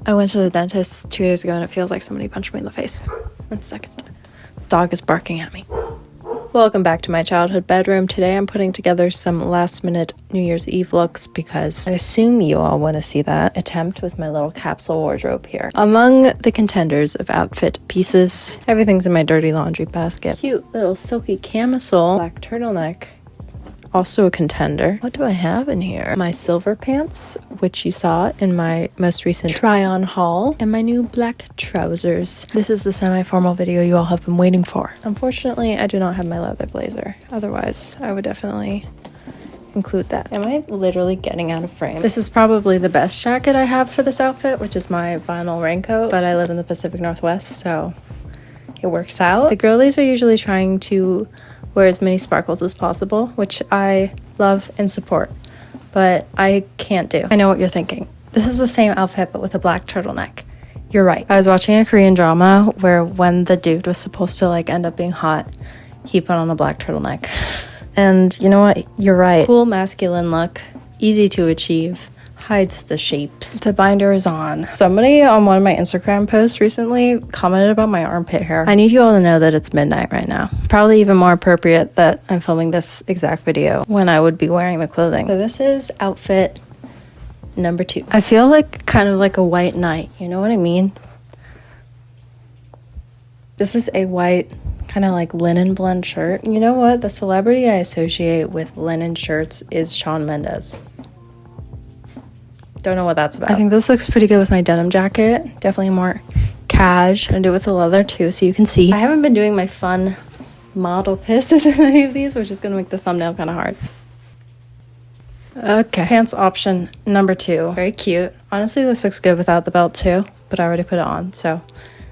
I went to the dentist 2 days ago and it feels like somebody punched me in the face. 1 second. Dog is barking at me. Welcome back to my childhood bedroom. Today I'm putting together some last minute New Year's Eve looks because I assume you all want to see that attempt with my little capsule wardrobe here. Among the contenders of outfit pieces, everything's in my dirty laundry basket. Cute little silky camisole, black turtleneck. Also a contender. What do I have in here? My silver pants, which you saw in my most recent try-on haul, and my new black trousers. This is the semi-formal video you all have been waiting for. Unfortunately, I do not have my leather blazer. Otherwise, I would definitely include that. Am I literally getting out of frame? This is probably the best jacket I have for this outfit, which is my vinyl raincoat, but I live in the Pacific Northwest, so it works out. The girlies are usually trying to wear as many sparkles as possible, which I love and support, but I can't do. I know what you're thinking. This is the same outfit, but with a black turtleneck. You're right. I was watching a Korean drama where when the dude was supposed to end up being hot, he put on a black turtleneck. And you know what? You're right. Cool masculine look, easy to achieve, hides the shapes. The binder is on. Somebody on one of my Instagram posts recently commented about my armpit hair. I need you all to know that it's midnight right now. Probably even more appropriate that I'm filming this exact video when I would be wearing the clothing. So this is outfit number 2. I feel like kind of like a white knight. You know what I mean? This is a white kind of like linen blend shirt. You know what? The celebrity I associate with linen shirts is Shawn Mendes. Don't know what that's about. I think this looks pretty good with my denim jacket. Definitely more cash. I'm gonna do it with the leather too, so you can see. I haven't been doing my fun model pisses in any of these, which is gonna make the thumbnail kind of hard. Okay. Pants option number 2. Very cute. Honestly, this looks good without the belt too, but I already put it on, so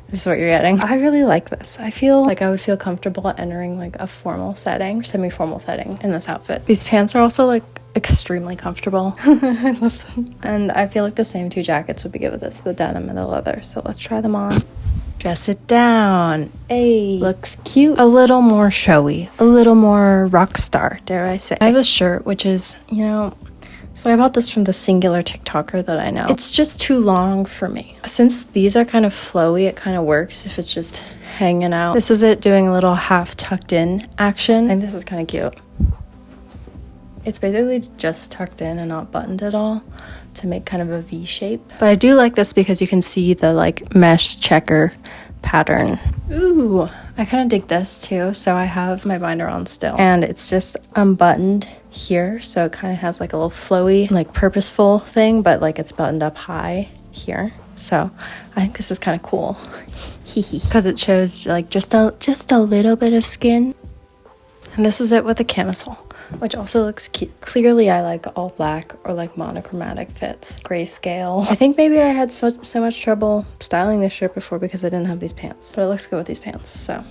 this is what you're getting. I really like this. I feel like I would feel comfortable entering like a formal setting, semi-formal setting in this outfit. These pants are also like extremely comfortable. I love them. And I feel like the same 2 jackets would be good with this, the denim and the leather. So let's try them on. Dress it down. Hey, looks cute. A little more showy, a little more rock star, dare I say. I have this shirt, which is, so I bought this from the singular TikToker that I know. It's just too long for me. Since these are kind of flowy, it kind of works if it's just hanging out. This is it doing a little half tucked in action. And this is kind of cute. It's basically just tucked in and not buttoned at all to make kind of a V shape. But I do like this because you can see the mesh checker pattern. Ooh, I kind of dig this too. So I have my binder on still and it's just unbuttoned here. So it kind of has like a little flowy, purposeful thing, but it's buttoned up high here. So I think this is kind of cool. Because it shows just a little bit of skin. And this is it with a camisole, which also looks cute. Clearly, I like all black or monochromatic fits. Grayscale. I think maybe I had so much trouble styling this shirt before because I didn't have these pants. But it looks good with these pants, so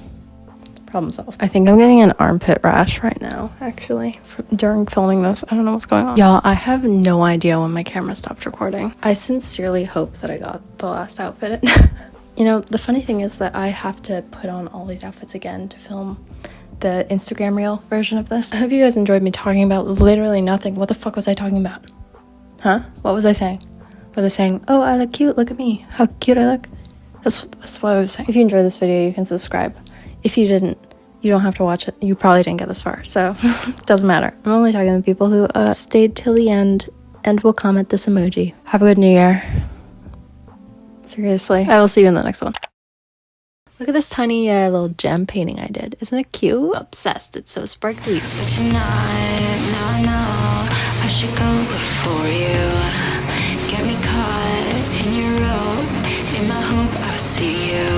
problem solved. I think I'm getting an armpit rash right now, actually, during filming this. I don't know what's going on. Y'all, I have no idea when my camera stopped recording. I sincerely hope that I got the last outfit. The funny thing is that I have to put on all these outfits again to film the Instagram reel version of this. I hope you guys enjoyed me talking about literally nothing. What the fuck was I talking about? Huh? What was I saying? Was I saying, oh, I look cute, look at me, how cute I look? That's what I was saying. If you enjoyed this video, you can subscribe. If you didn't, you don't have to watch it. You probably didn't get this far, so it doesn't matter. I'm only talking to people who stayed till the end and will comment this emoji. Have a good New Year. Seriously. I will see you in the next one. Look at this tiny little gem painting I did. Isn't it cute? Obsessed. It's so sparkly. But tonight, now I know I should go before you.